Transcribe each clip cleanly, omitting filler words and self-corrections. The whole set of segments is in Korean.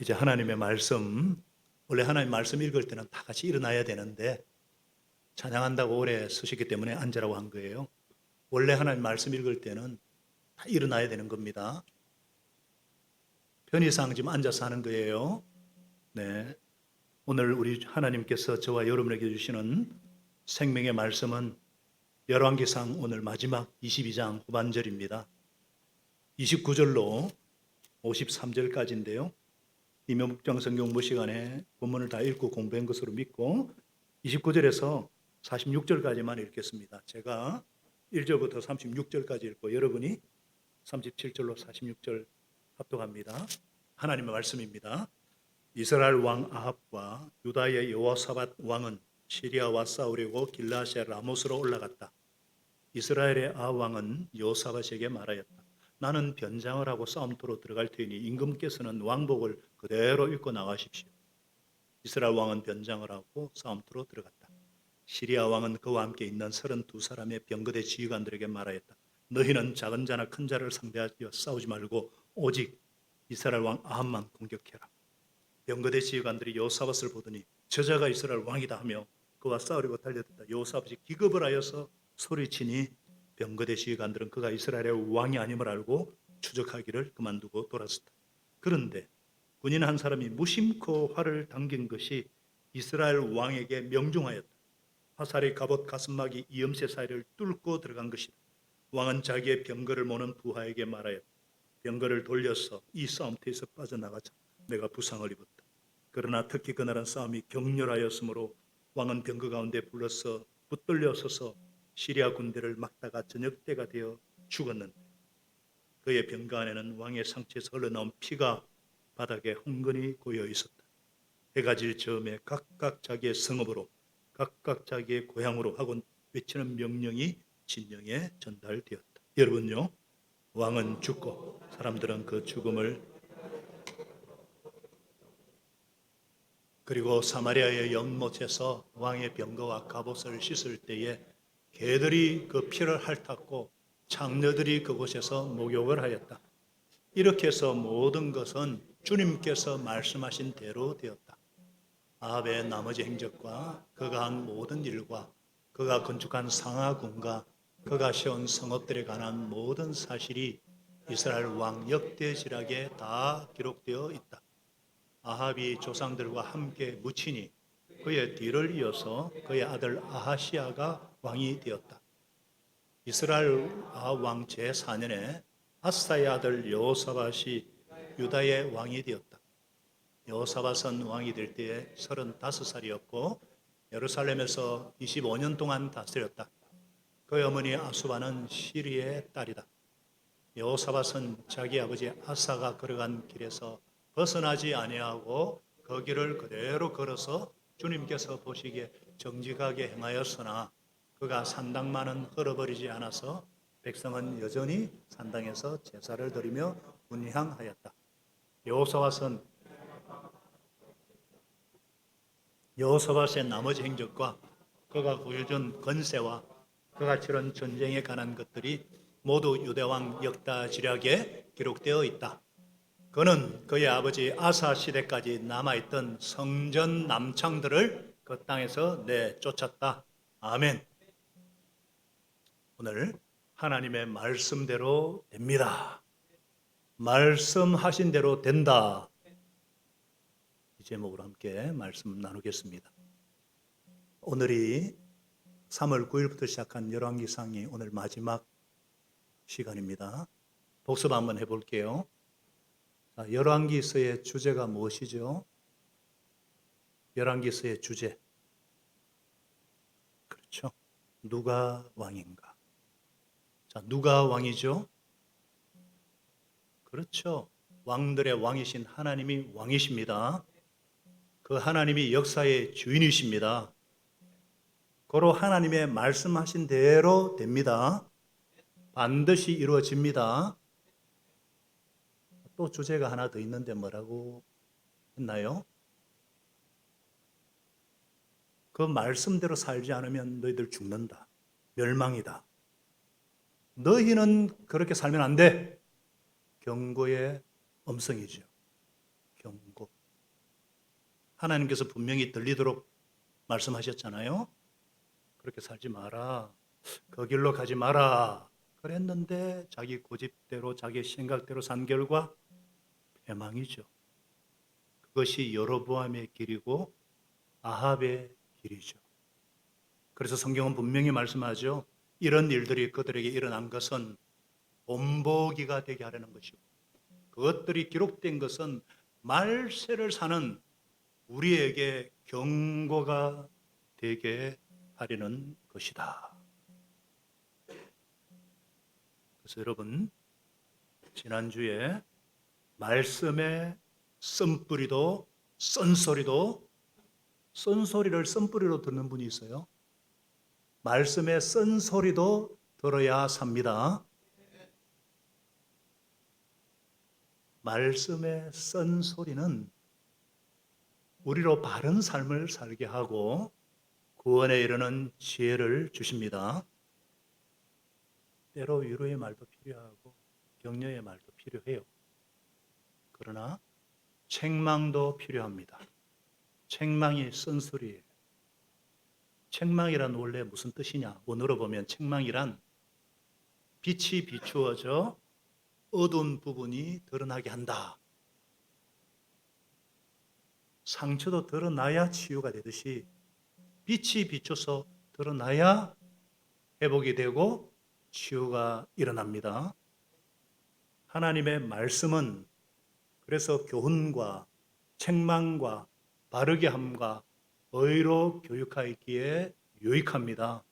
이제 하나님의 말씀, 원래 하나님 말씀 읽을 때는 다 같이 일어나야 되는데 찬양한다고 오래 서셨기 때문에 앉으라고 한 거예요. 원래 하나님 말씀 읽을 때는 다 일어나야 되는 겁니다. 편의상 지금 앉아서 하는 거예요. 네. 오늘 우리 하나님께서 저와 여러분에게 주시는 생명의 말씀은 열왕기상 오늘 마지막 22장 후반절입니다. 29절로 53절까지인데요. 이명묵장 성경부 시간에 본문을 다 읽고 공부한 것으로 믿고 29절에서 46절까지만 읽겠습니다. 제가 1절부터 36절까지 읽고 여러분이 37절로 46절 합독합니다. 하나님의 말씀입니다. 이스라엘 왕 아합과 유다의 여호사밧 왕은 시리아와 싸우려고 길라앗의 라못으로 올라갔다. 이스라엘의 아합 왕은 여호사밧에게 말하였다. 나는 변장을 하고 싸움터로 들어갈 테니 임금께서는 왕복을 그대로 입고 나가십시오. 이스라엘 왕은 변장을 하고 싸움터로 들어갔다. 시리아 왕은 그와 함께 있는 32사람의 병거대 지휘관들에게 말하였다. 너희는 작은 자나 큰 자를 상대하여 싸우지 말고 오직 이스라엘 왕 아합만 공격해라. 병거대 지휘관들이 여호사밧을 보더니 저자가 이스라엘 왕이다 하며 그와 싸우려고 달려든다. 여호사밧이 기겁을 하여서 소리치니 병거대 지휘관들은 그가 이스라엘의 왕이 아님을 알고 추적하기를 그만두고 돌아섰다. 그런데 군인 한 사람이 무심코 활을 당긴 것이 이스라엘 왕에게 명중하였다. 화살이 갑옷 가슴막이 이음새 사이를 뚫고 들어간 것이다. 왕은 자기의 병거를 모는 부하에게 말하였다. 병거를 돌려서 이 싸움터에서 빠져나가자. 내가 부상을 입었다. 그러나 특히 그날은 싸움이 격렬하였으므로 왕은 병거 가운데 불러서 붙들려 서서 시리아 군대를 막다가 저녁 때가 되어 죽었는데 그의 병거 안에는 왕의 상처에서 흘러나온 피가 바닥에 흥건히 고여 있었다. 해가 질 즈음에 각각 자기의 성읍으로 각각 자기의 고향으로 하고 외치는 명령이 진영에 전달되었다. 여러분요, 왕은 죽고 사람들은 그 죽음을 그리고 사마리아의 연못에서 왕의 병거와 갑옷을 씻을 때에 개들이 그 피를 핥았고 창녀들이 그곳에서 목욕을 하였다. 이렇게 해서 모든 것은 주님께서 말씀하신 대로 되었다. 아합의 나머지 행적과 그가 한 모든 일과 그가 건축한 상하궁과 그가 세운 성읍들에 관한 모든 사실이 이스라엘 왕 역대지락에 다 기록되어 있다. 아합이 조상들과 함께 묻히니 그의 뒤를 이어서 그의 아들 아하시아가 왕이 되었다. 이스라엘 아합 왕 제4년에 아사의 아들 여호사밧이 유다의 왕이 되었다. 여호사밧은 왕이 될 때에 35살이었고 예루살렘에서 25년 동안 다스렸다. 그의 어머니 아수바는 시리의 딸이다. 여호사밧은 자기 아버지 아사가 걸어간 길에서 벗어나지 아니하고 그 길을 그대로 걸어서 주님께서 보시기에 정직하게 행하였으나 그가 산당만은 헐어버리지 않아서 백성은 여전히 산당에서 제사를 드리며 분향하였다. 여호사밧의 나머지 행적과 그가 보여준 권세와 그가 치른 전쟁에 관한 것들이 모두 유대왕 역다지략에 기록되어 있다. 그는 그의 아버지 아사 시대까지 남아있던 성전 남창들을 그 땅에서 내쫓았다. 아멘. 오늘 하나님의 말씀대로 됩니다. 말씀하신 대로 된다. 이 제목으로 함께 말씀 나누겠습니다. 오늘이 3월 9일부터 시작한 열왕기상이 오늘 마지막 시간입니다. 복습 한번 해볼게요. 열왕기서의 주제가 무엇이죠? 열왕기서의 주제. 그렇죠. 누가 왕인가? 자, 누가 왕이죠? 그렇죠. 왕들의 왕이신 하나님이 왕이십니다. 그 하나님이 역사의 주인이십니다. 고로 하나님의 말씀하신 대로 됩니다. 반드시 이루어집니다. 또 주제가 하나 더 있는데 뭐라고 했나요? 그 말씀대로 살지 않으면 너희들 죽는다. 멸망이다. 너희는 그렇게 살면 안 돼. 경고의 음성이죠. 경고. 하나님께서 분명히 들리도록 말씀하셨잖아요. 그렇게 살지 마라. 그 길로 가지 마라. 그랬는데 자기 고집대로 자기 생각대로 산 결과 패망이죠. 그것이 여로보암의 길이고 아합의 길이죠. 그래서 성경은 분명히 말씀하죠. 이런 일들이 그들에게 일어난 것은 본보기가 되게 하려는 것이고 그것들이 기록된 것은 말세를 사는 우리에게 경고가 되게 하려는 것이다. 그래서 여러분, 지난주에 말씀의 쓴뿌리도 쓴소리를 쓴뿌리로 듣는 분이 있어요. 말씀의 쓴소리도 들어야 삽니다. 말씀의 쓴소리는 우리로 바른 삶을 살게 하고 구원에 이르는 지혜를 주십니다. 때로 위로의 말도 필요하고 격려의 말도 필요해요. 그러나 책망도 필요합니다. 책망이 쓴소리예요. 책망이란 원래 무슨 뜻이냐? 원어로 보면 책망이란 빛이 비추어져 어두운 부분이 드러나게 한다. 상처도 드러나야 치유가 되듯이 빛이 비춰서 드러나야 회복이 되고 치유가 일어납니다. 하나님의 말씀은 그래서 교훈과 책망과 바르게 함과 의로 교육하기에 유익합니다.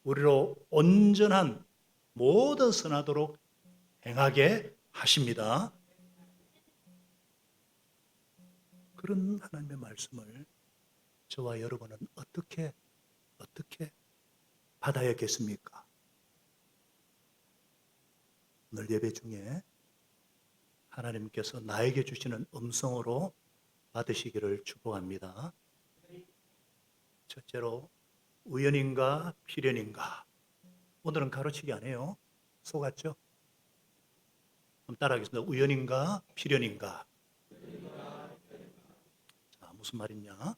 우리로 온전한 모든 선하도록 행하게 하십니다. 그런 하나님의 말씀을 저와 여러분은 어떻게 받아야겠습니까? 오늘 예배 중에 하나님께서 나에게 주시는 음성으로 받으시기를 축복합니다. 첫째로 우연인가 필연인가. 오늘은 가로치기 안 해요. 속았죠? 한번 따라하겠습니다. 우연인가 필연인가. 자, 무슨 말이냐?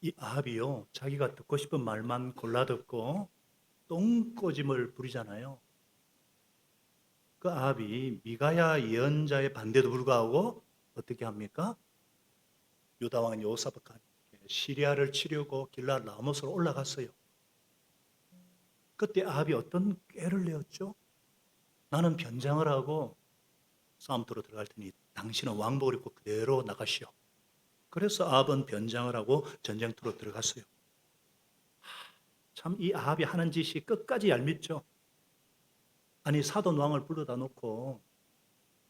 이 아합이요, 자기가 듣고 싶은 말만 골라 듣고 똥꼬짐을 부리잖아요. 그 아합이 미가야 예언자의 반대도 불구하고 어떻게 합니까? 유다 왕 여호사밧과 함께 시리아를 치려고 길랏 라모스로 올라갔어요. 그때 아합이 어떤 꾀를 내었죠? 나는 변장을 하고 싸움터로 들어갈 테니 당신은 왕복을 입고 그대로 나가시오. 그래서 아합은 변장을 하고 전쟁터로 들어갔어요. 참 이 아합이 하는 짓이 끝까지 얄밉죠. 아니 사돈 왕을 불러다 놓고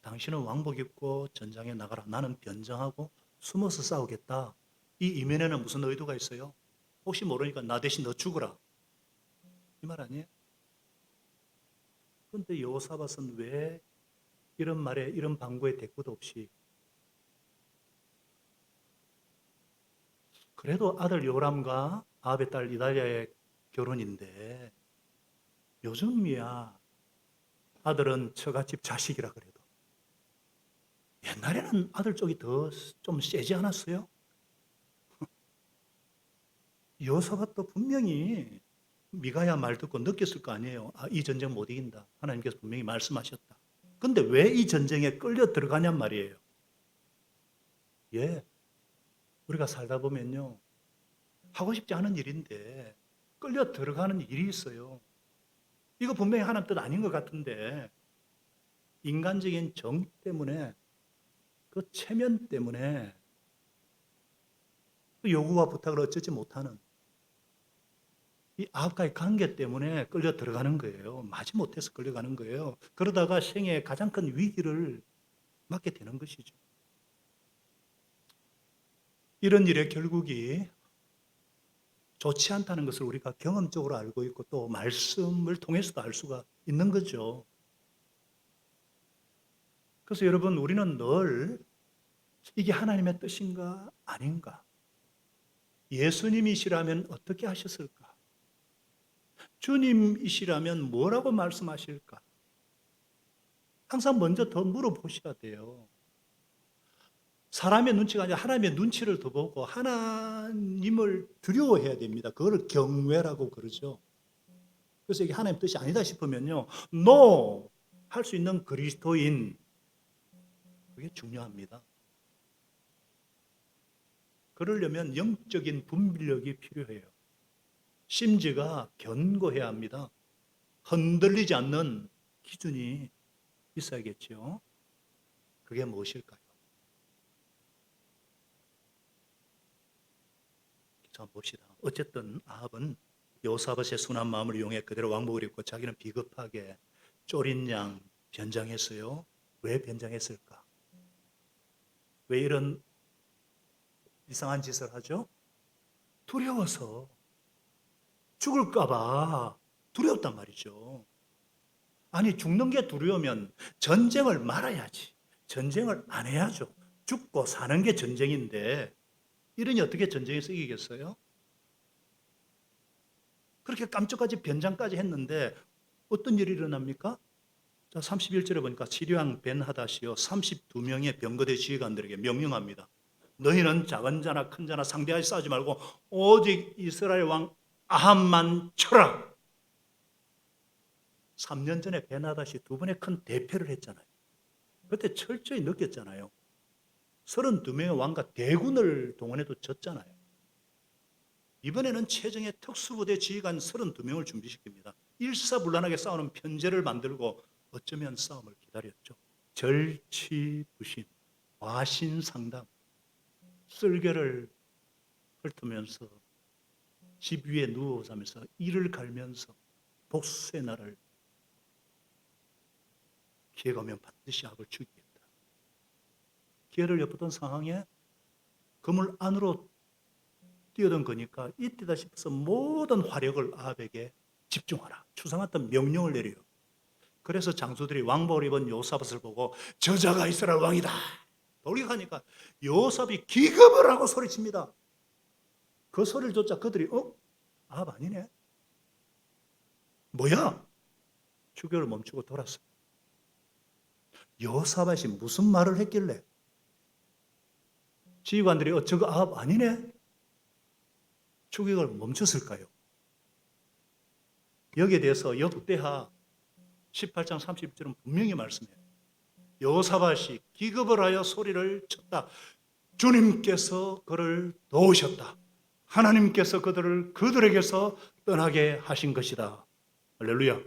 당신은 왕복 입고 전장에 나가라. 나는 변장하고 숨어서 싸우겠다. 이 이면에는 무슨 의도가 있어요? 혹시 모르니까 나 대신 너 죽어라. 이 말 아니에요? 그런데 여호사밧은 왜 이런 말에 이런 방구에 대꾸도 없이 그래도 아들 요람과 아합의 딸 이달랴의 결혼인데 요즘이야 아들은 처갓집 자식이라 그래도 옛날에는 아들 쪽이 더 좀 세지 않았어요? 여호사밧도 분명히 미가야 말 듣고 느꼈을 거 아니에요. 아, 이 전쟁 못 이긴다. 하나님께서 분명히 말씀하셨다. 근데 왜 이 전쟁에 끌려 들어가냔 말이에요. 예, 우리가 살다 보면요, 하고 싶지 않은 일인데 끌려 들어가는 일이 있어요. 이거 분명히 하나님 뜻 아닌 것 같은데 인간적인 정 때문에 그 체면 때문에 그 요구와 부탁을 어쩌지 못하는 이 아합과의 관계 때문에 끌려 들어가는 거예요. 마지 못해서 끌려가는 거예요. 그러다가 생애의 가장 큰 위기를 맞게 되는 것이죠. 이런 일의 결국이 좋지 않다는 것을 우리가 경험적으로 알고 있고 또 말씀을 통해서도 알 수가 있는 거죠. 그래서 여러분, 우리는 늘 이게 하나님의 뜻인가 아닌가? 예수님이시라면 어떻게 하셨을까? 주님이시라면 뭐라고 말씀하실까? 항상 먼저 더 물어보셔야 돼요. 사람의 눈치가 아니라 하나님의 눈치를 더 보고 하나님을 두려워해야 됩니다. 그걸 경외라고 그러죠. 그래서 이게 하나님 뜻이 아니다 싶으면요, NO! 할 수 있는 그리스도인, 그게 중요합니다. 그러려면 영적인 분별력이 필요해요. 심지가 견고해야 합니다. 흔들리지 않는 기준이 있어야겠죠. 그게 무엇일까요? 자, 봅시다. 어쨌든 아합은 여호사밧의 순한 마음을 이용해 그대로 왕복을 입고 자기는 비겁하게 쪼린 양 변장했어요. 왜 변장했을까? 왜 이런 이상한 짓을 하죠? 두려워서, 죽을까 봐 두려웠단 말이죠. 아니, 죽는 게 두려우면 전쟁을 말아야지. 전쟁을 안 해야죠. 죽고 사는 게 전쟁인데 이러니 어떻게 전쟁에서 이기겠어요? 그렇게 깜짝까지 변장까지 했는데 어떤 일이 일어납니까? 자, 31절에 보니까 시리왕 벤하닷이요 32명의 병거대 지휘관들에게 명령합니다. 너희는 작은 자나 큰 자나 상대하지 싸우지 말고 오직 이스라엘 왕 아합만 쳐라. 3년 전에 벤하닷이 두 번의 큰 대패를 했잖아요. 그때 철저히 느꼈잖아요. 32명의 왕과 대군을 동원해도 졌잖아요. 이번에는 최정의 특수부대 지휘관 32명을 준비시킵니다. 일사불란하게 싸우는 편제를 만들고 어쩌면 싸움을 기다렸죠. 절치부심, 와신상담, 쓸개를 훑으면서 집 위에 누워 자면서 이를 갈면서 복수의 날을 기회가 오면 반드시 악을 죽이겠다. 기회를 엿보던 상황에 그물 안으로 뛰어든 거니까 이때다 싶어서 모든 화력을 아합에게 집중하라. 추상했던 명령을 내려요. 그래서 장수들이 왕복을 입은 여호사밧을 보고 저자가 이스라엘 왕이다. 돌이가니까 여호사밧이 기겁을 하고 소리칩니다. 그 소리를 듣자 그들이 아합 아니네. 뭐야? 추격을 멈추고 돌았어요. 여호사밧이 무슨 말을 했길래 지휘관들이 저거 아합 아니네? 추격을 멈췄을까요? 여기에 대해서 역대하 18장 30절은 분명히 말씀해요. 여호사밧이 기겁을 하여 소리를 쳤다. 주님께서 그를 도우셨다. 하나님께서 그들에게서 떠나게 하신 것이다. 할렐루야.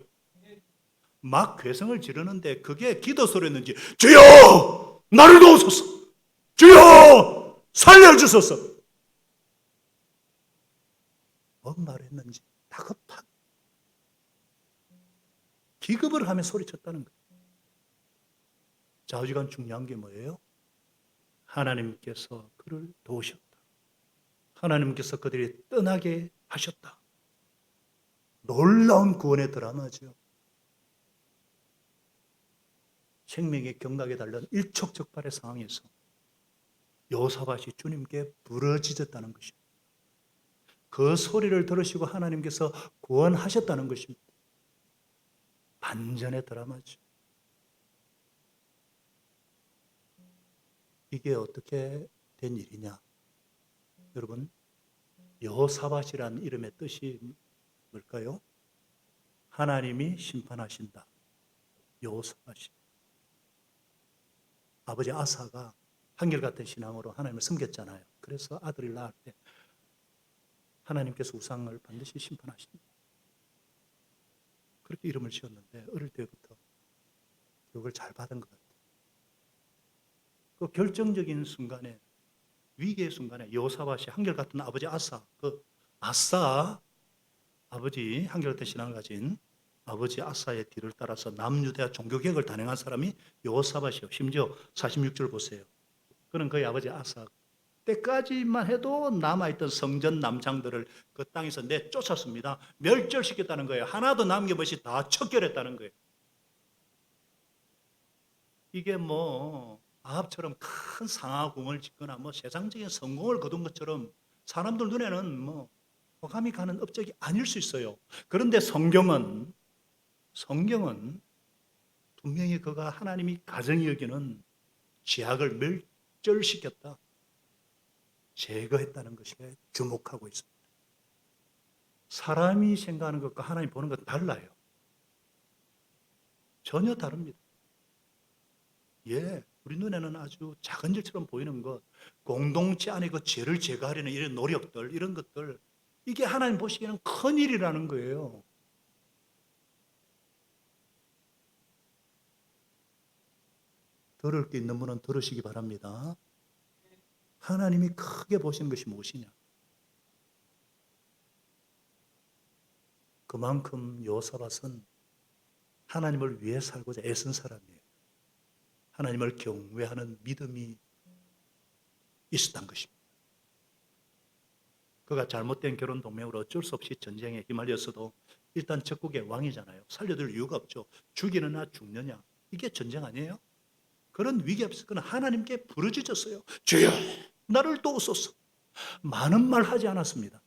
막 괴성을 지르는데 그게 기도 소리였는지 주여 나를 도우소서, 주여 살려주소서, 뭔 말을 했는지 다급하게 기겁을 하며 소리쳤다는 거예요. 좌우지간 중요한 게 뭐예요? 하나님께서 그를 도우셨다. 하나님께서 그들이 떠나게 하셨다. 놀라운 구원의 드라마죠. 생명의 경각에 달린 일촉즉발의 상황에서 여호사밧이 주님께 부르짖었다는 것입니다. 그 소리를 들으시고 하나님께서 구원하셨다는 것입니다. 반전의 드라마죠. 이게 어떻게 된 일이냐? 여러분, 여호사밧이라는 이름의 뜻이 뭘까요? 하나님이 심판하신다. 여호사밧이. 아버지 아사가 한결같은 신앙으로 하나님을 섬겼잖아요. 그래서 아들을 낳을 때 하나님께서 우상을 반드시 심판하신다. 그렇게 이름을 지었는데 어릴 때부터 교육을 잘 받은 것 같아요. 그 결정적인 순간에, 위기의 순간에 여호사밧이 한결같은 아버지 아사, 아버지 한결같은 신앙을 가진 아버지 아사의 뒤를 따라서 남유대와 종교개혁을 단행한 사람이 여호사밧이요. 심지어 46절 보세요. 그는 그의 아버지 아사 때까지만 해도 남아있던 성전 남장들을 그 땅에서 내쫓았습니다. 멸절시켰다는 거예요. 하나도 남김없이 다 척결했다는 거예요. 이게 아합처럼 큰 상하궁을 짓거나 세상적인 성공을 거둔 것처럼 사람들 눈에는 호감이 가는 업적이 아닐 수 있어요. 그런데 성경은 분명히 그가 하나님이 가정히 여기는 죄악을 멸절시켰다, 제거했다는 것에 주목하고 있습니다. 사람이 생각하는 것과 하나님 보는 것 달라요. 전혀 다릅니다. 우리 눈에는 아주 작은 일처럼 보이는 것, 공동체 안에 그 죄를 제거하려는 이런 노력들, 이런 것들, 이게 하나님 보시기에는 큰 일이라는 거예요. 들을 게 있는 분은 들으시기 바랍니다. 하나님이 크게 보시는 것이 무엇이냐? 그만큼 여호사밧은 하나님을 위해 살고자 애쓴 사람이에요. 하나님을 경외하는 믿음이 있었던 것입니다. 그가 잘못된 결혼 동맹으로 어쩔 수 없이 전쟁에 휘말렸어도 일단 적국의 왕이잖아요. 살려둘 이유가 없죠. 죽이느냐 죽느냐, 이게 전쟁 아니에요? 그런 위기 앞에서 그는 하나님께 부르짖었어요. 주여, 나를 도우소서. 많은 말 하지 않았습니다.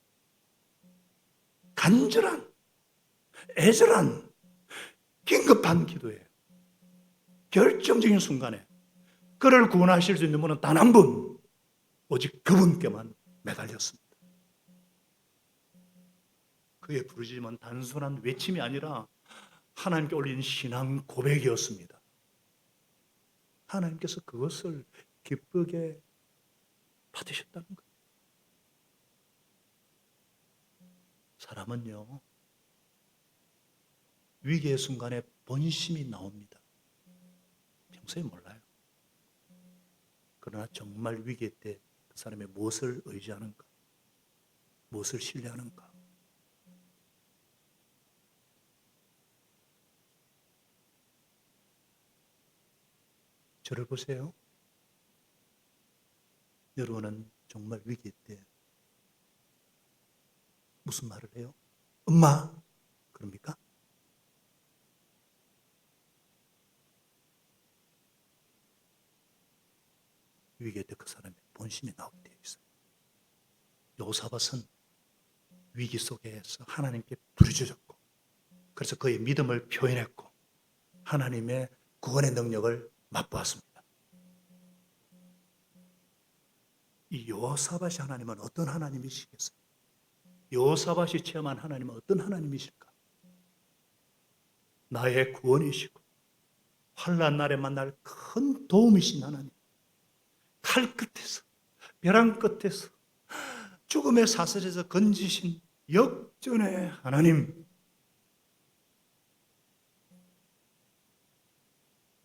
간절한, 애절한, 긴급한 기도예요. 결정적인 순간에 그를 구원하실 수 있는 분은 단 한 분, 오직 그분께만 매달렸습니다. 그의 부르짖음은 단순한 외침이 아니라 하나님께 올린 신앙 고백이었습니다. 하나님께서 그것을 기쁘게 받으셨다는 거예요. 사람은요, 위기의 순간에 본심이 나옵니다. 평소에 몰라요. 그러나 정말 위기 때 그 사람이 무엇을 의지하는가, 무엇을 신뢰하는가. 저를 보세요. 여러분은 정말 위기 때 무슨 말을 해요? 엄마, 그럽니까? 위기에 때 그 사람의 본심이 나오게 되어 있어요. 여호사밧은 위기 속에서 하나님께 부르짖었고, 그래서 그의 믿음을 표현했고, 하나님의 구원의 능력을 맛보았습니다. 이 여호사밧이 하나님은 어떤 하나님이시겠어요? 여호사밧이 체험한 하나님은 어떤 하나님이실까? 나의 구원이시고 환난 날에 만날 큰 도움이신 하나님. 칼 끝에서, 벼랑 끝에서, 죽음의 사슬에서 건지신 역전의 하나님.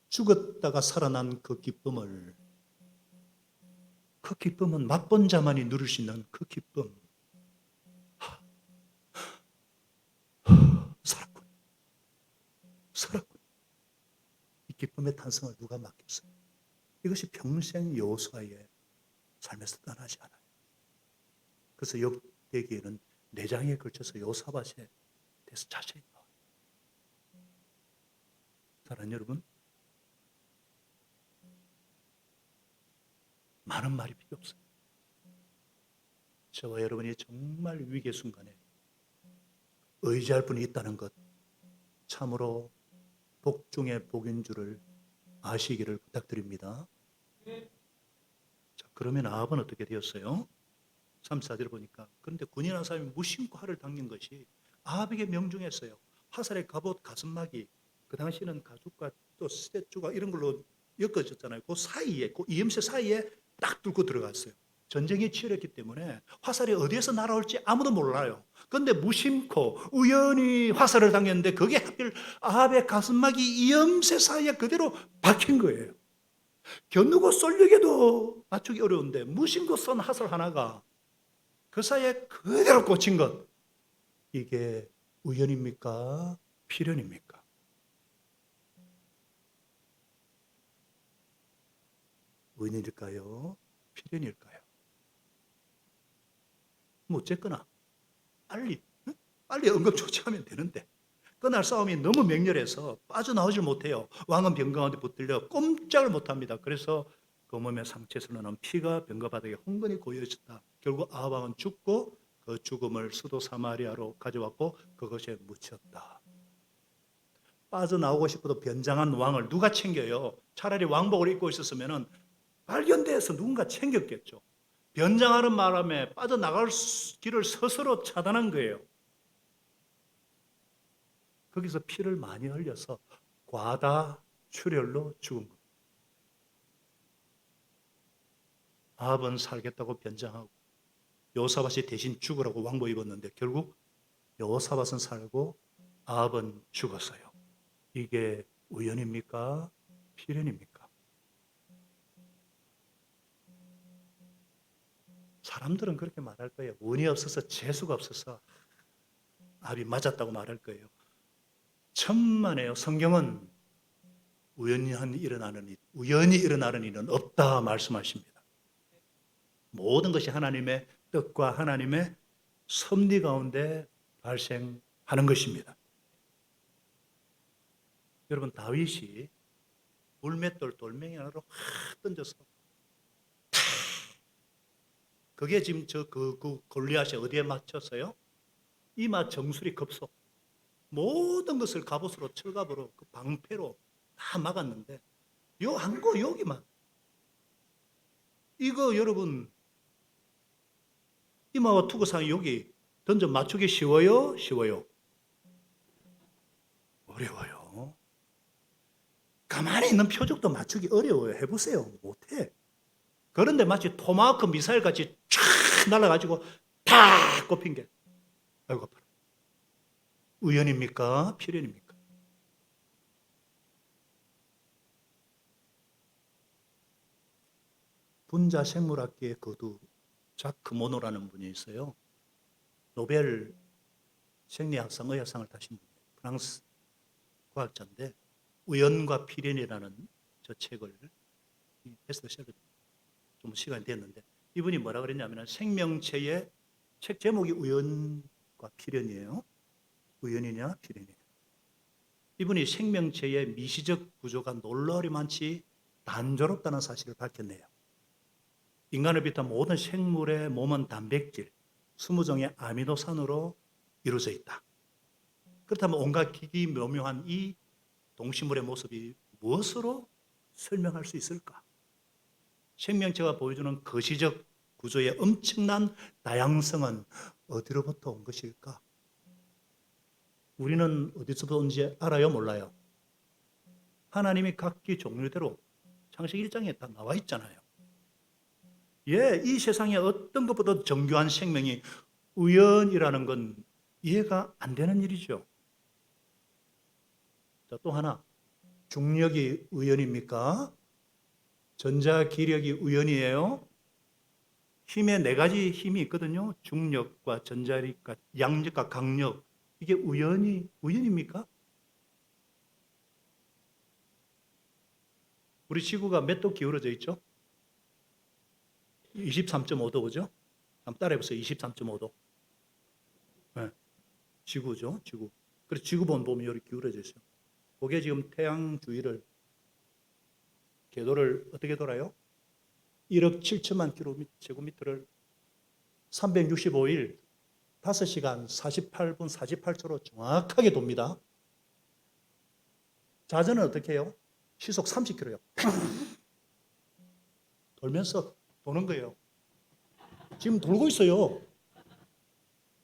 죽었다가 살아난 그 기쁨은 맛본 자만이 누릴 수 있는 그 기쁨. 살았군. 이 기쁨의 탄성을 누가 맡겼어요? 이것이 평생 여호수아의 삶에서 떠나지 않아요. 그래서 역대기에는 4장에 걸쳐서 여호사밧에 대해서 자세히 나와요. 사랑하는 여러분, 많은 말이 필요 없어요. 저와 여러분이 정말 위기의 순간에 의지할 분이 있다는 것, 참으로 복 중에 복인 줄을 아시기를 부탁드립니다. 자, 그러면 아합은 어떻게 되었어요? 34절 보니까, 그런데 군인 한 사람이 무심코 화를 당긴 것이 아합에게 명중했어요. 화살에 갑옷, 가슴막이, 그 당시에는 가죽과 또 스테쭈가 이런 걸로 엮어졌잖아요. 그 사이에, 그 이음새 사이에 딱 뚫고 들어갔어요. 전쟁이 치열했기 때문에 화살이 어디에서 날아올지 아무도 몰라요. 그런데 무심코 우연히 화살을 당했는데 그게 하필 아합의 가슴막이 이음새 사이에 그대로 박힌 거예요. 겨누고 쏠려게도 맞추기 어려운데 무심코 쏜 화살 하나가 그 사이에 그대로 꽂힌 것, 이게 우연입니까? 필연입니까? 우연일까요? 필연일까요? 뭐 어쨌거나 빨리 응급조치하면 되는데, 그날 싸움이 너무 맹렬해서 빠져나오질 못해요. 왕은 병 가운데 붙들려 꼼짝을 못합니다. 그래서 그 몸의 상처에서 나는 피가 병가 바닥에 흥건히 고여졌다. 결국 아합 왕은 죽고 그 죽음을 수도 사마리아로 가져왔고 그것에 묻혔다. 빠져나오고 싶어도 변장한 왕을 누가 챙겨요? 차라리 왕복을 입고 있었으면 발견돼서 누군가 챙겼겠죠. 변장하는 바람에 빠져나갈 길을 스스로 차단한 거예요. 거기서 피를 많이 흘려서 과다 출혈로 죽은 거예요. 아합은 살겠다고 변장하고 여호사밧이 대신 죽으라고 왕보 입었는데 결국 여호사밧은 살고 아합은 죽었어요. 이게 우연입니까? 필연입니까? 사람들은 그렇게 말할 거예요. 운이 없어서 재수가 없어서 아합이 맞았다고 말할 거예요. 천만에요. 성경은 우연히 일어나는 일은 없다 말씀하십니다. 모든 것이 하나님의 뜻과 하나님의 섭리 가운데 발생하는 것입니다. 여러분, 다윗이 물맷돌 돌멩이 하나로 확 던져서 그게 지금 그 골리앗이 어디에 맞췄어요? 이마 정수리 급소. 모든 것을 갑옷으로 철갑으로 그 방패로 다 막았는데 요 한거 여기만 이거 여러분 이마와 투구상이 여기 던져 맞추기 쉬워요? 쉬워요? 어려워요. 가만히 있는 표적도 맞추기 어려워요. 해보세요. 못해. 그런데 마치 토마호크 미사일 같이 촥 날아가지고 다 꼽힌 게 아이고 아파라. 우연입니까? 필연입니까? 분자 생물학계의 거두 자크 모노라는 분이 있어요. 노벨 생리학상, 의학상을 타신 분이에요. 프랑스 과학자인데 우연과 필연이라는 저 책을 베스트셀러 좀 시간이 됐는데 이분이 뭐라 그랬냐면 생명체의 책 제목이 우연과 필연이에요. 우연이냐 필연이냐. 이분이 생명체의 미시적 구조가 놀라리만치 단조롭다는 사실을 밝혔네요. 인간을 비롯한 모든 생물의 몸은 단백질, 20종의 아미노산으로 이루어져 있다. 그렇다면 온갖 기기묘묘한 이 동식물의 모습이 무엇으로 설명할 수 있을까? 생명체가 보여주는 거시적 구조의 엄청난 다양성은 어디로부터 온 것일까? 우리는 어디서부터 온지 알아요? 몰라요? 하나님이 각기 종류대로 창세기 1장에 다 나와 있잖아요. 이 세상에 어떤 것보다 정교한 생명이 우연이라는 건 이해가 안 되는 일이죠. 자, 또 하나, 중력이 우연입니까? 전자기력이 우연이에요? 힘에 4가지 힘이 있거든요. 중력과 전자력과 양력과 강력. 이게 우연입니까? 우리 지구가 몇 도 기울어져 있죠? 23.5도, 그죠? 한번 따라해보세요. 23.5도. 네. 지구죠, 지구. 그래서 지구본 보면 이렇게 기울어져 있어요. 그게 지금 태양 주위를, 궤도를 어떻게 돌아요? 1억 7천만 제곱미터를 365일 5시간 48분 48초로 정확하게 돕니다. 자전은 어떻게 해요? 시속 30km요. 돌면서 도는 거예요. 지금 돌고 있어요.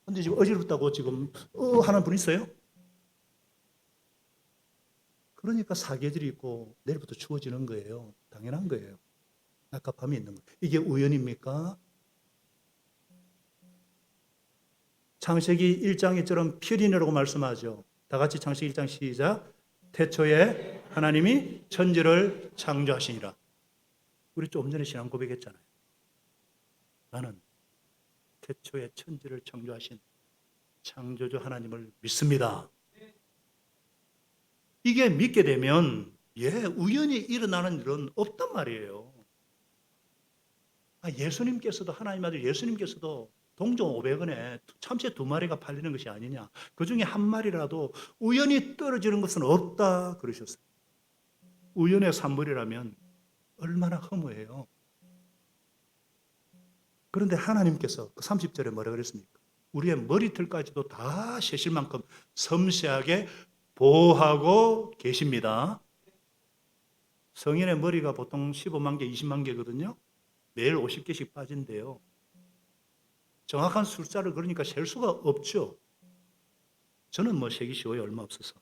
근데 지금 어지럽다고 지금 하는 분 있어요? 그러니까 사계절이 있고 내일부터 추워지는 거예요. 당연한 거예요. 낮과 밤이 있는 거예요. 이게 우연입니까? 창세기 1장 1절은 필연이라고 말씀하죠. 다 같이 창세기 1장 시작. 태초에 하나님이 천지를 창조하시니라. 우리 조금 전에 신앙 고백했잖아요. 나는 태초에 천지를 창조하신 창조주 하나님을 믿습니다. 이게 믿게 되면 우연히 일어나는 일은 없단 말이에요. 예수님께서도 하나님 아들 예수님께서도 동전 500원에 참새 2마리가 팔리는 것이 아니냐. 그 중에 한 마리라도 우연히 떨어지는 것은 없다 그러셨어요. 우연의 산물이라면 얼마나 허무해요. 그런데 하나님께서 그 30절에 뭐라 그랬습니까? 우리의 머리털까지도 다 세실 만큼 섬세하게 보호하고 계십니다. 성인의 머리가 보통 15만 개, 20만 개거든요. 매일 50개씩 빠진대요. 정확한 숫자를 그러니까 셀 수가 없죠. 저는 뭐 세기 쉬워요. 얼마 없어서.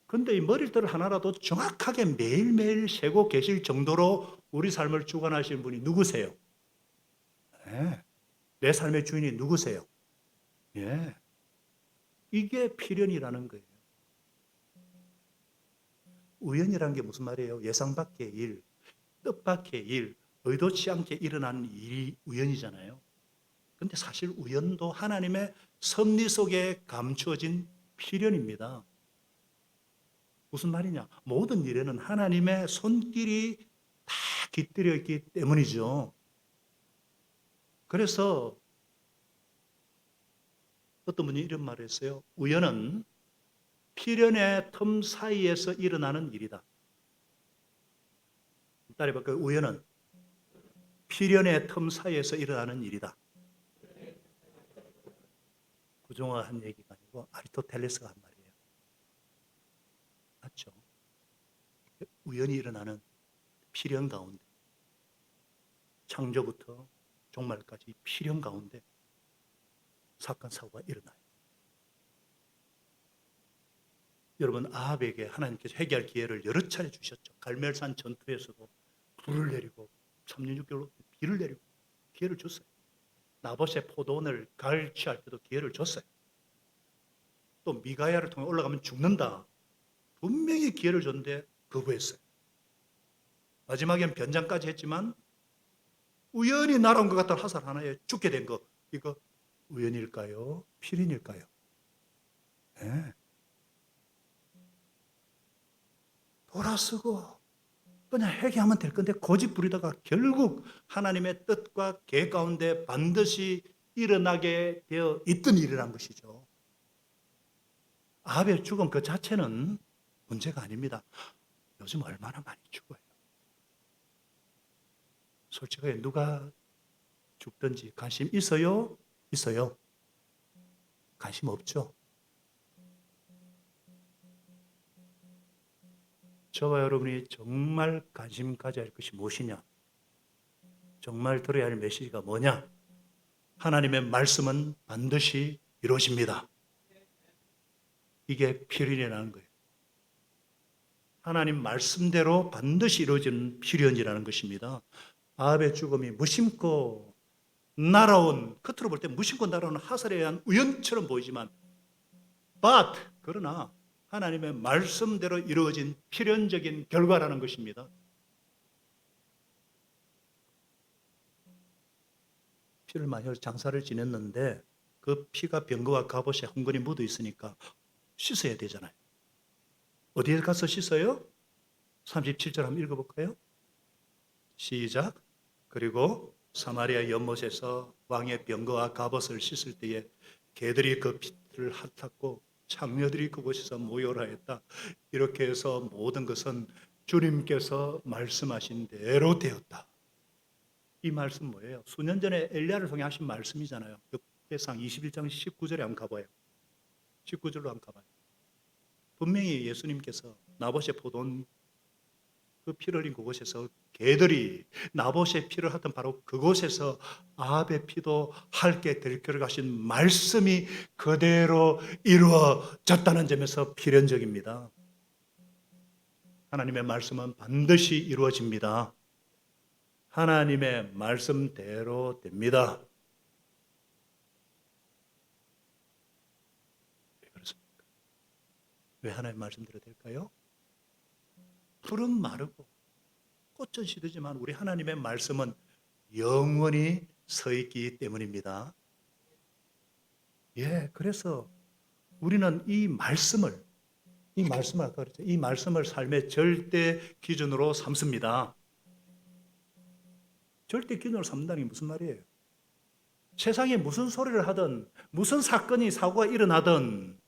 근데 이 머리털 하나라도 정확하게 매일매일 세고 계실 정도로 우리 삶을 주관하시는 분이 누구세요? 네. 내 삶의 주인이 누구세요? 예. 이게 필연이라는 거예요. 우연이라는 게 무슨 말이에요? 예상 밖의 일, 뜻밖의 일, 의도치 않게 일어나는 일이 우연이잖아요. 근데 사실 우연도 하나님의 섭리 속에 감추어진 필연입니다. 무슨 말이냐? 모든 일에는 하나님의 손길이 다 깃들여 있기 때문이죠. 그래서 어떤 분이 이런 말을 했어요. 우연은 필연의 틈 사이에서 일어나는 일이다. 따라해볼까요? 우연은 필연의 틈 사이에서 일어나는 일이다. 구종화가 한 얘기가 아니고 아리스토텔레스가 한 말이에요. 맞죠? 우연히 일어나는 필연 가운데 창조부터 종말까지 필연 가운데 사건 사고가 일어나요. 여러분 아합에게 하나님께서 회개할 기회를 여러 차례 주셨죠. 갈멜산 전투에서도 불을 내리고 3년 6개월 비를 내리고 기회를 줬어요. 나봇의 포도원을 갈취할 때도 기회를 줬어요. 또 미가야를 통해 올라가면 죽는다. 분명히 기회를 줬는데 거부했어요. 마지막엔 변장까지 했지만 우연히 날아온 것 같은 화살 하나에 죽게 된 거, 이거 우연일까요? 필연일까요? 네. 돌아서고 그냥 회개하면 될 건데 고집 부리다가 결국 하나님의 뜻과 계획 가운데 반드시 일어나게 되어 있던 일이란 것이죠. 아합의 죽음 그 자체는 문제가 아닙니다. 요즘 얼마나 많이 죽어요. 솔직하게 누가 죽든지 관심 있어요? 있어요. 관심 없죠. 저와 여러분이 정말 관심 가져야 할 것이 무엇이냐? 정말 들어야 할 메시지가 뭐냐? 하나님의 말씀은 반드시 이루어집니다. 이게 필연이라는 거예요. 하나님 말씀대로 반드시 이루어지는 필연이라는 것입니다. 아합의 죽음이 무심코 날아온, 겉으로 볼 때 무심코 날아온 화살에 의한 우연처럼 보이지만 그러나 하나님의 말씀대로 이루어진 필연적인 결과라는 것입니다. 피를 많이 흘려 장사를 지냈는데 그 피가 병거와 갑옷에 흥건히 묻어 있으니까 씻어야 되잖아요. 어디에 가서 씻어요? 37절 한번 읽어볼까요? 시작. 그리고 사마리아 연못에서 왕의 병거와 갑옷을 씻을 때에 개들이 그 피를 핥았고 창녀들이 그곳에서 모여라 했다. 이렇게 해서 모든 것은 주님께서 말씀하신 대로 되었다. 이 말씀 뭐예요? 수년 전에 엘리야를 통해 하신 말씀이잖아요. 역대상 21장 19절에 한번 가봐요. 19절로 한번 가봐요. 분명히 예수님께서 나봇의 포도원 그 피를 흘린 그곳에서 개들이 나봇의 피를 핥던 바로 그곳에서 아합의 피도 핥게 될 거라고 하신 말씀이 그대로 이루어졌다는 점에서 필연적입니다. 하나님의 말씀은 반드시 이루어집니다. 하나님의 말씀대로 됩니다. 왜 그렇습니까? 왜 하나님의 말씀대로 될까요? 풀은 마르고 꽃은 시들지만 우리 하나님의 말씀은 영원히 서 있기 때문입니다. 그래서 우리는 이 말씀을 아까 그랬죠. 이 말씀을 삶의 절대 기준으로 삼습니다. 절대 기준으로 삼는다는 게 무슨 말이에요? 세상에 무슨 소리를 하든 무슨 사고가 일어나든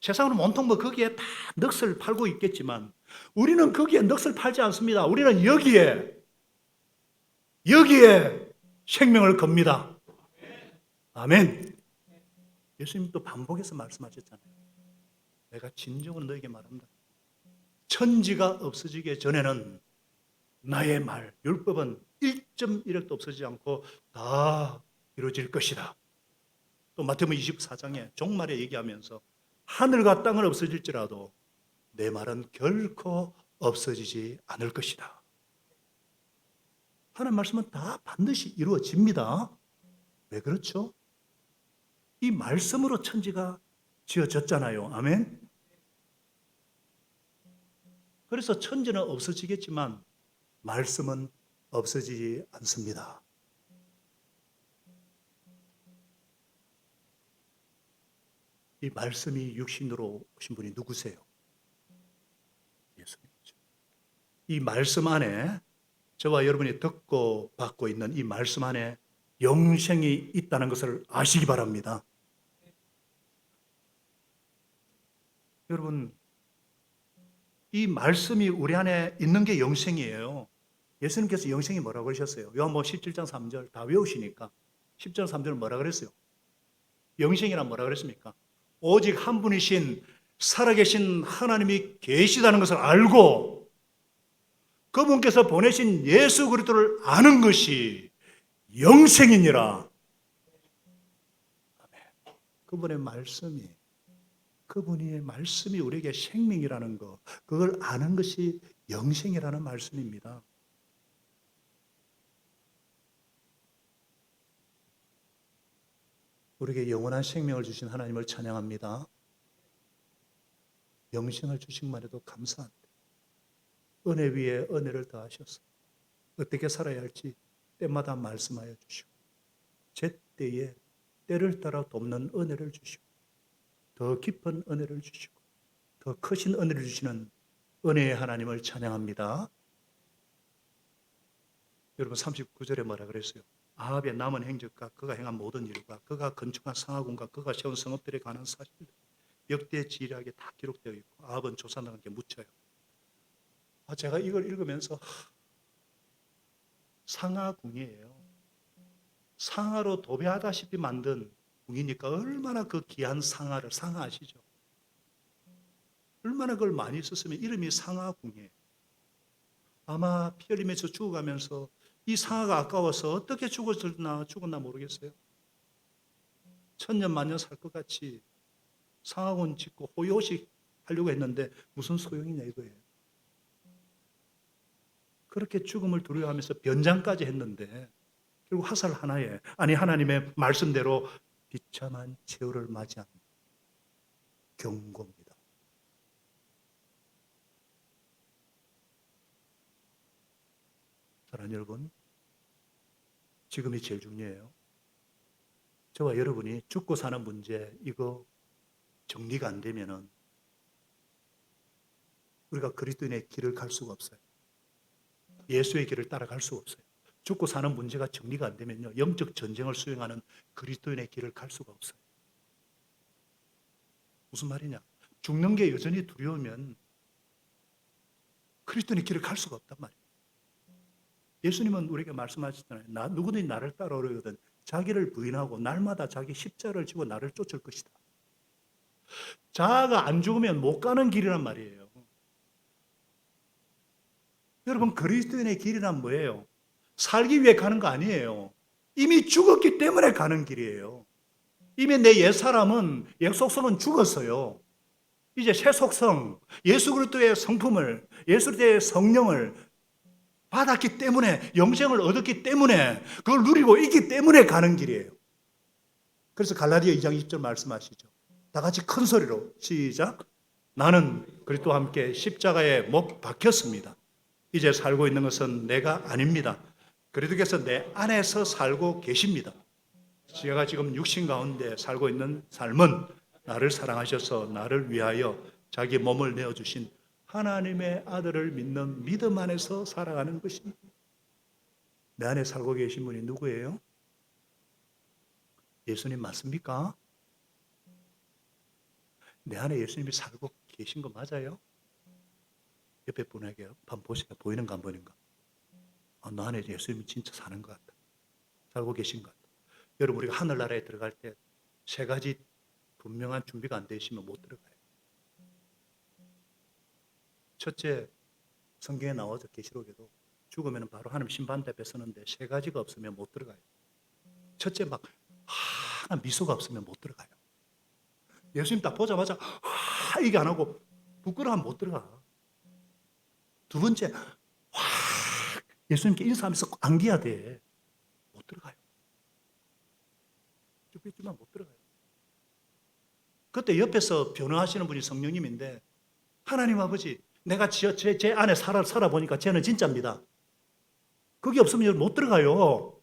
세상은 온통 거기에 다 넋을 팔고 있겠지만 우리는 거기에 넋을 팔지 않습니다. 우리는 여기에 생명을 겁니다. 아멘. 예수님도 반복해서 말씀하셨잖아요. 내가 진정으로 너에게 말합니다. 천지가 없어지기 전에는 나의 말, 율법은 1.1획도 없어지지 않고 다 이루어질 것이다. 또 마태복음 24장에 종말에 얘기하면서 하늘과 땅은 없어질지라도 내 말은 결코 없어지지 않을 것이다. 하나님 말씀은 다 반드시 이루어집니다. 왜 그렇죠? 이 말씀으로 천지가 지어졌잖아요. 아멘? 그래서 천지는 없어지겠지만 말씀은 없어지지 않습니다. 이 말씀이 육신으로 오신 분이 누구세요? 예수님이죠. 이 말씀 안에 저와 여러분이 듣고 받고 있는 이 말씀 안에 영생이 있다는 것을 아시기 바랍니다. 여러분, 이 말씀이 우리 안에 있는 게 영생이에요. 예수님께서 영생이 뭐라고 그러셨어요? 요한복음 17장 3절 다 외우시니까 10절 3절은 뭐라 그랬어요? 영생이란 뭐라 그랬습니까? 오직 한 분이신 살아계신 하나님이 계시다는 것을 알고 그분께서 보내신 예수 그리스도를 아는 것이 영생이니라. 그분의 말씀이 우리에게 생명이라는 것, 그걸 아는 것이 영생이라는 말씀입니다. 우리에게 영원한 생명을 주신 하나님을 찬양합니다. 영생을 주신 만 해도 감사합니다. 은혜 위에 은혜를 더하셔서 어떻게 살아야 할지 때마다 말씀하여 주시고 제때에 때를 따라 돕는 은혜를 주시고 더 깊은 은혜를 주시고 더 크신 은혜를 주시는 은혜의 하나님을 찬양합니다. 여러분 39절에 뭐라 그랬어요? 아합의 남은 행적과 그가 행한 모든 일과 그가 건축한 상하군과 그가 세운 성읍들에 관한 사실들 역대지리하게 다 기록되어 있고 아합은 조상들과 함께 묻혀요. 제가 이걸 읽으면서 상하궁이에요. 상하로 도배하다시피 만든 궁이니까 얼마나 그 귀한 상하 아시죠? 얼마나 그걸 많이 썼으면 이름이 상하궁이에요. 아마 피 흘리면서 죽어가면서 이 상하가 아까워서 어떻게 죽었나 모르겠어요. 천년 만년 살 것 같이 상하군 짓고 호요식 하려고 했는데 무슨 소용이냐 이거예요. 그렇게 죽음을 두려워하면서 변장까지 했는데 결국 화살 하나에 하나님의 말씀대로 비참한 최후를 맞이한 경고입니다. 사랑하는 여러분, 지금이 제일 중요해요. 저와 여러분이 죽고 사는 문제 이거 정리가 안 되면은 우리가 그리스도인의 길을 갈 수가 없어요. 예수의 길을 따라갈 수가 없어요. 죽고 사는 문제가 정리가 안 되면요, 영적 전쟁을 수행하는 그리스도인의 길을 갈 수가 없어요. 무슨 말이냐? 죽는 게 여전히 두려우면 그리스도인의 길을 갈 수가 없단 말이에요. 예수님은 우리에게 말씀하셨잖아요. 누구든지 나를 따라오려거든 자기를 부인하고 날마다 자기 십자를 지고 나를 쫓을 것이다. 자아가 안 죽으면 못 가는 길이란 말이에요. 여러분, 그리스도인의 길이란 뭐예요? 살기 위해 가는 거 아니에요. 이미 죽었기 때문에 가는 길이에요. 이미 내 옛사람은 옛속성은 죽었어요. 이제 새 속성, 예수 그리스도의 성품을, 예수 그리스도의 성령을 받았기 때문에, 영생을 얻었기 때문에, 그걸 누리고 있기 때문에 가는 길이에요. 그래서 갈라디아 2장 20절 말씀하시죠. 다 같이 큰 소리로 시작. 나는 그리스도와 함께 십자가에 못 박혔습니다. 이제 살고 있는 것은 내가 아닙니다. 그리스도께서 내 안에서 살고 계십니다. 제가 지금 육신 가운데 살고 있는 삶은 나를 사랑하셔서 나를 위하여 자기 몸을 내어주신 하나님의 아들을 믿는 믿음 안에서 살아가는 것입니다. 내 안에 살고 계신 분이 누구예요? 예수님 맞습니까? 내 안에 예수님이 살고 계신 거 맞아요? 옆에 분에게 한번 보세요. 보이는가 안 보이는가? 너 안에 예수님이 진짜 사는 것 같다. 살고 계신 것 같다. 여러분, 우리가 하늘나라에 들어갈 때 세 가지 분명한 준비가 안 되시면 못 들어가요. 첫째, 성경에 나와서 계시록에도 죽으면 바로 하나님 심판대 앞에 서는데 세 가지가 없으면 못 들어가요. 첫째, 막 하나 미소가 없으면 못 들어가요. 예수님 딱 보자마자 이게 안 하고 부끄러워하면 못 들어가. 두 번째, 예수님께 인사하면서 안겨야 돼. 못 들어가요. 쭉 삐지만 못 들어가요. 그때 옆에서 변호하시는 분이 성령님인데, 하나님 아버지, 내가 제 안에 살아보니까 쟤는 진짜입니다. 그게 없으면 못 들어가요.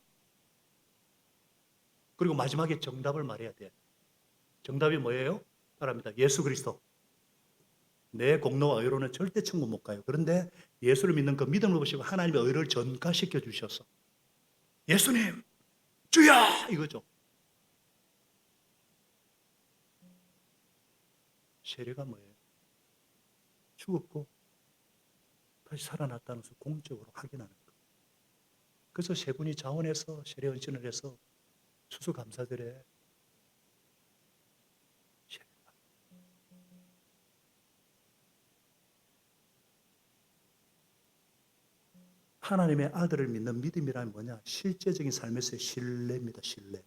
그리고 마지막에 정답을 말해야 돼. 정답이 뭐예요? 따라합니다. 예수 그리스도. 내 공로와 의로는 절대 천국 못 가요. 그런데 예수를 믿는 그 믿음을 보시고 하나님의 의를 전가시켜 주셔서 예수님, 주야! 이거죠. 세례가 뭐예요? 죽었고 다시 살아났다는 것을 공적으로 확인하는 거예요. 그래서 세 분이 자원해서 세례 헌신을 해서 추수감사절에 세례가. 하나님의 아들을 믿는 믿음이란 뭐냐? 실제적인 삶에서의 신뢰입니다. 신뢰.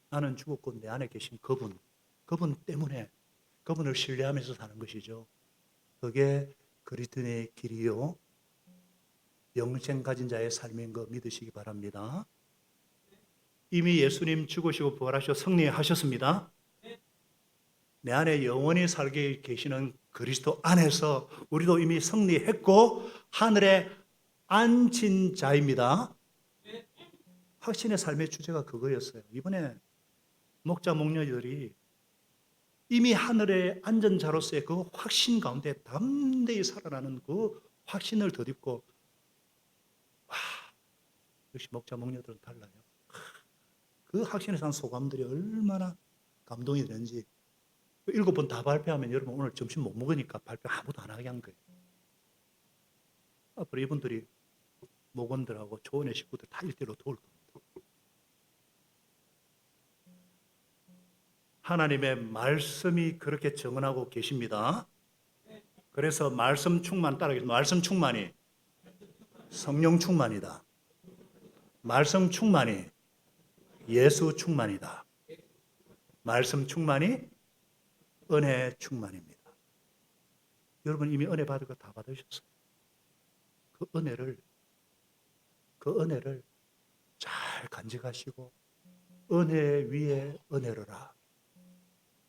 나는 죽었고 내 안에 계신 그분 때문에 그분을 신뢰하면서 사는 것이죠. 그게 그리스도인의 길이요 영생 가진 자의 삶인 거 믿으시기 바랍니다. 이미 예수님 죽으시고 부활하셔 승리하셨습니다. 내 안에 영원히 살게 계시는 그리스도 안에서 우리도 이미 승리했고 하늘에 앉힌 자입니다. 확신의 삶의 주제가 그거였어요. 이번에 목자 목녀들이 이미 하늘에 앉은 자로서의 그 확신 가운데 담대히 살아나는 그 확신을 덧입고 역시 목자 목녀들은 달라요. 그 확신에 산 소감들이 얼마나 감동이 되는지 7번 다 발표하면 여러분 오늘 점심 못 먹으니까 발표 아무도 안 하게 한 거예요. 앞으로 이분들이 목원들하고 초원의 식구들 다 일대로 도울 겁니다. 하나님의 말씀이 그렇게 정언하고 계십니다. 그래서 말씀 충만 따라하겠습니다. 말씀 충만이 성령 충만이다. 말씀 충만이 예수 충만이다. 말씀 충만이 은혜 충만입니다. 여러분 이미 은혜 받을 거 다 받으셨어요. 그 은혜를 잘 간직하시고 은혜 위에 은혜로라.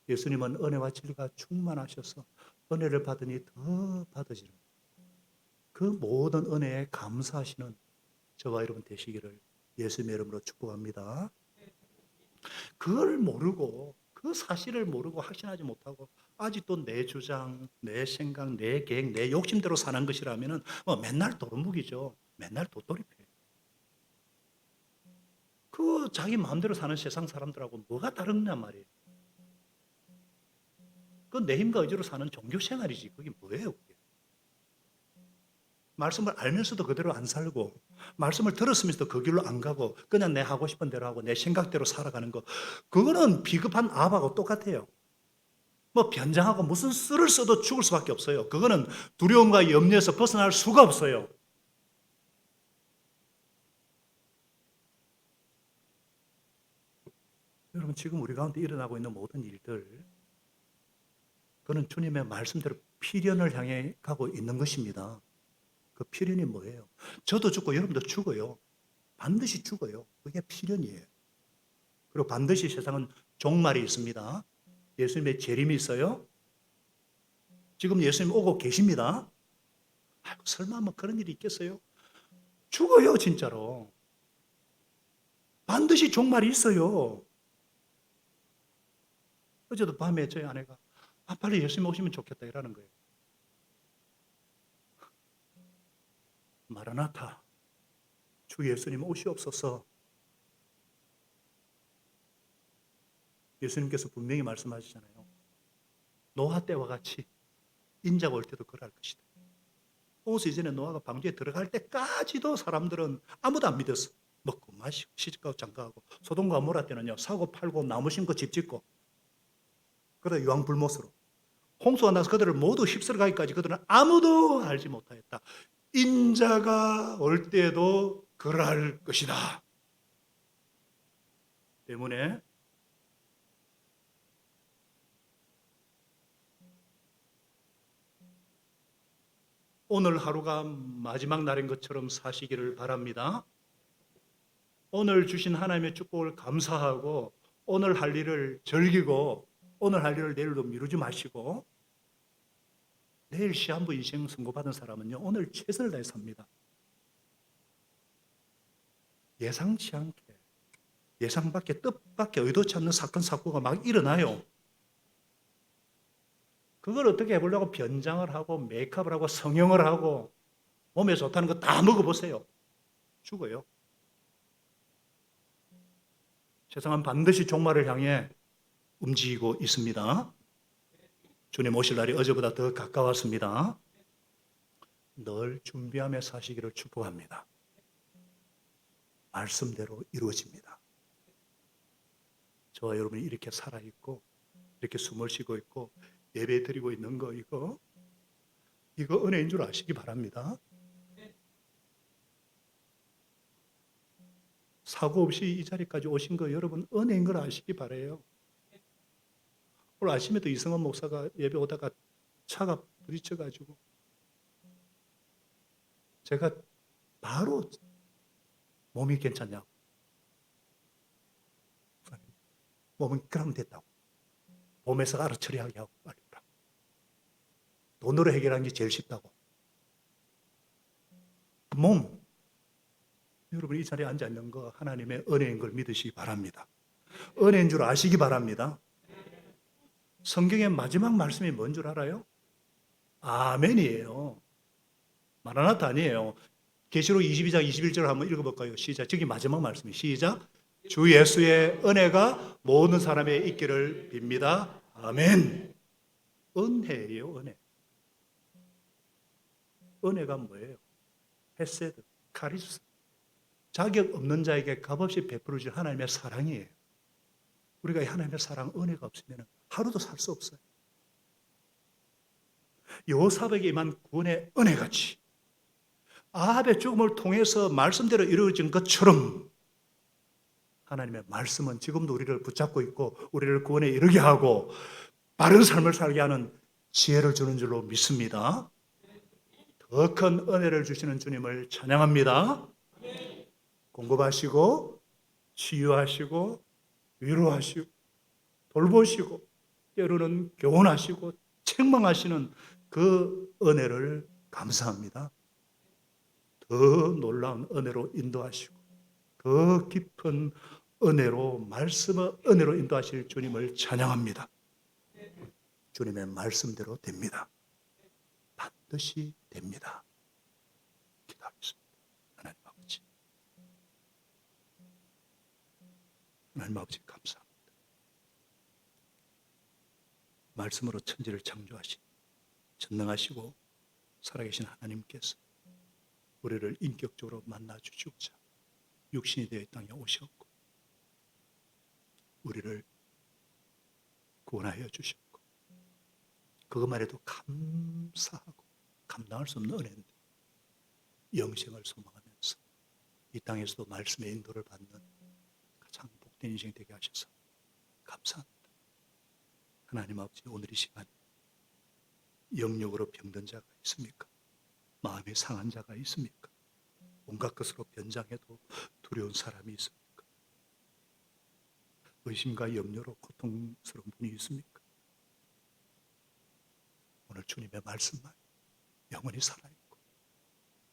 예수님은 은혜와 진리가 충만하셔서 은혜를 받으니 더 받으시는 그 모든 은혜에 감사하시는 저와 여러분 되시기를 예수님의 이름으로 축복합니다. 그걸 모르고 그 사실을 모르고 확신하지 못하고 아직도 내 주장, 내 생각, 내 계획, 내 욕심대로 사는 것이라면 맨날 도루묵이죠. 맨날 도토리패. 그 자기 마음대로 사는 세상 사람들하고 뭐가 다르냐 말이에요. 그 내 힘과 의지로 사는 종교 생활이지. 그게 뭐예요? 그게? 말씀을 알면서도 그대로 안 살고 말씀을 들었으면서도 그 길로 안 가고 그냥 내 하고 싶은 대로 하고 내 생각대로 살아가는 거 그거는 비겁한 아바하고 똑같아요. 뭐 변장하고 무슨 수를 써도 죽을 수밖에 없어요. 그거는 두려움과 염려에서 벗어날 수가 없어요. 여러분 지금 우리 가운데 일어나고 있는 모든 일들 그는 주님의 말씀대로 필연을 향해 가고 있는 것입니다. 그 필연이 뭐예요? 저도 죽고 여러분도 죽어요. 반드시 죽어요. 그게 필연이에요. 그리고 반드시 세상은 종말이 있습니다. 예수님의 재림이 있어요. 지금 예수님 오고 계십니다. 아이고, 설마 뭐 그런 일이 있겠어요? 죽어요, 진짜로. 반드시 종말이 있어요. 어제도 밤에 저희 아내가 빨리 예수님 오시면 좋겠다 이러는 거예요. 마라나타, 주 예수님 오시옵소서. 예수님께서 분명히 말씀하시잖아요. 노아 때와 같이 인자가 올 때도 그럴 것이다. 홍수 이전에 노아가 방주에 들어갈 때까지도 사람들은 아무도 안 믿었어. 먹고 마시고 시집가고 장가가고 소돔과 고모라 때는요 사고 팔고 나무 심고 집 짓고 그러다 유황불못으로 홍수가 나서 그들을 모두 휩쓸어가기까지 그들은 아무도 알지 못하였다. 인자가 올 때에도 그러할 것이다. 때문에 오늘 하루가 마지막 날인 것처럼 사시기를 바랍니다. 오늘 주신 하나님의 축복을 감사하고 오늘 할 일을 즐기고 오늘 할 일을 내일로 미루지 마시고 내일 시한부 인생 선고받은 사람은요 오늘 최선을 다해 삽니다. 예상치 않게 예상 밖에 뜻밖의 의도치 않는 사건 사고가 막 일어나요. 그걸 어떻게 해보려고 변장을 하고 메이크업을 하고 성형을 하고 몸에 좋다는 거 다 먹어보세요. 죽어요. 세상은 반드시 종말을 향해 움직이고 있습니다. 주님 오실 날이 어제보다 더 가까웠습니다. 늘 준비하며 사시기를 축복합니다. 말씀대로 이루어집니다. 저와 여러분이 이렇게 살아있고 이렇게 숨을 쉬고 있고 예배 드리고 있는 거 이거 은혜인 줄 아시기 바랍니다. 사고 없이 이 자리까지 오신 거 여러분 은혜인 걸 아시기 바라요. 오늘 아침에도 이성원 목사가 예배 오다가 차가 부딪혀가지고 제가 바로 몸이 괜찮냐고 몸은 그러면 됐다고 몸에서 알아 처리하게 하고 빨리 오라. 돈으로 해결하는 게 제일 쉽다고. 몸 여러분 이 자리에 앉아 있는 거 하나님의 은혜인 걸 믿으시기 바랍니다. 은혜인 줄 아시기 바랍니다. 성경의 마지막 말씀이 뭔 줄 알아요? 아멘이에요. 마라나타 아니에요. 계시록 22장 21절 한번 읽어볼까요? 시작. 저기 마지막 말씀이 시작. 주 예수의 은혜가 모든 사람에 있기를 빕니다. 아멘. 은혜예요, 은혜. 은혜가 뭐예요? 헤세드, 카리스. 자격 없는 자에게 값없이 베풀어 줄 하나님의 사랑이에요. 우리가 이 하나님의 사랑, 은혜가 없으면 하루도 살 수 없어요. 요셉에게 임한 구원의 은혜같이 아합의 죽음을 통해서 말씀대로 이루어진 것처럼 하나님의 말씀은 지금도 우리를 붙잡고 있고 우리를 구원에 이르게 하고 바른 삶을 살게 하는 지혜를 주는 줄로 믿습니다. 더 큰 은혜를 주시는 주님을 찬양합니다. 공급하시고 치유하시고 위로하시고 돌보시고 때로는 교훈하시고 책망하시는 그 은혜를 감사합니다. 더 놀라운 은혜로 인도하시고 더 깊은 은혜로 말씀의 은혜로 인도하실 주님을 찬양합니다. 주님의 말씀대로 됩니다. 반드시 됩니다. 기도하겠습니다. 하나님 아버지, 하나님 아버지 감사합니다. 말씀으로 천지를 창조하신 전능하시고 살아계신 하나님께서 우리를 인격적으로 만나주시고자 육신이 되어 이 땅에 오셨고 우리를 구원하여 주셨고 그것만 해도 감사하고 감당할 수 없는 은혜인데 영생을 소망하면서 이 땅에서도 말씀의 인도를 받는 가장 복된 인생 되게 하셔서 감사합니다. 하나님 아버지, 오늘 이 시간 영적으로 병든 자가 있습니까? 마음이 상한 자가 있습니까? 온갖 것으로 변장해도 두려운 사람이 있습니까? 의심과 염려로 고통스러운 분이 있습니까? 오늘 주님의 말씀만 영원히 살아있고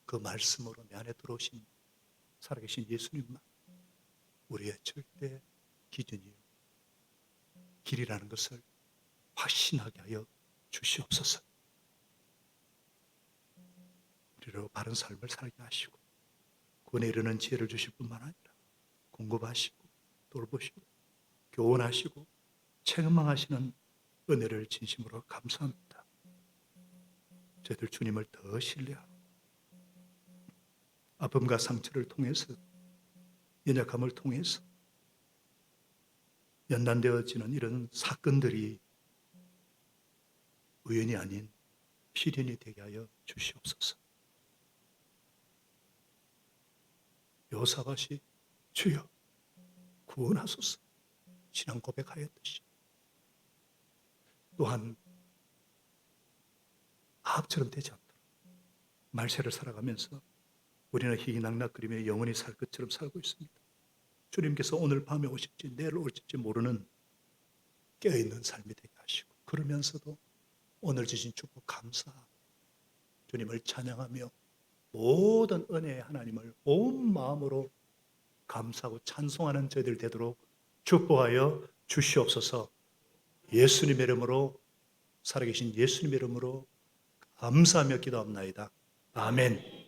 그 말씀으로 내 안에 들어오신 살아계신 예수님만 우리의 절대 기준이요 길이라는 것을 확신하게 하여 주시옵소서. 우리로 바른 삶을 살게 하시고 구원에 이르는 지혜를 주실 뿐만 아니라 공급하시고 돌보시고 교훈하시고 책망하시는 은혜를 진심으로 감사합니다. 저희들 주님을 더 신뢰하고 아픔과 상처를 통해서 연약함을 통해서 연단되어지는 이런 사건들이 의인이 아닌 필연이 되게 하여 주시옵소서. 여호사밧이 주여 구원하소서 신앙 고백하였듯이 또한 아합처럼 되지 않도록 말세를 살아가면서 우리는 희희낙낙거리며 영원히 살 것처럼 살고 있습니다. 주님께서 오늘 밤에 오실지 내일 오실지 모르는 깨어있는 삶이 되게 하시고 그러면서도 오늘 주신 축복 감사 주님을 찬양하며 모든 은혜의 하나님을 온 마음으로 감사하고 찬송하는 저희들 되도록 축복하여 주시옵소서. 예수님의 이름으로 살아계신 예수님의 이름으로 감사하며 기도합나이다. 아멘.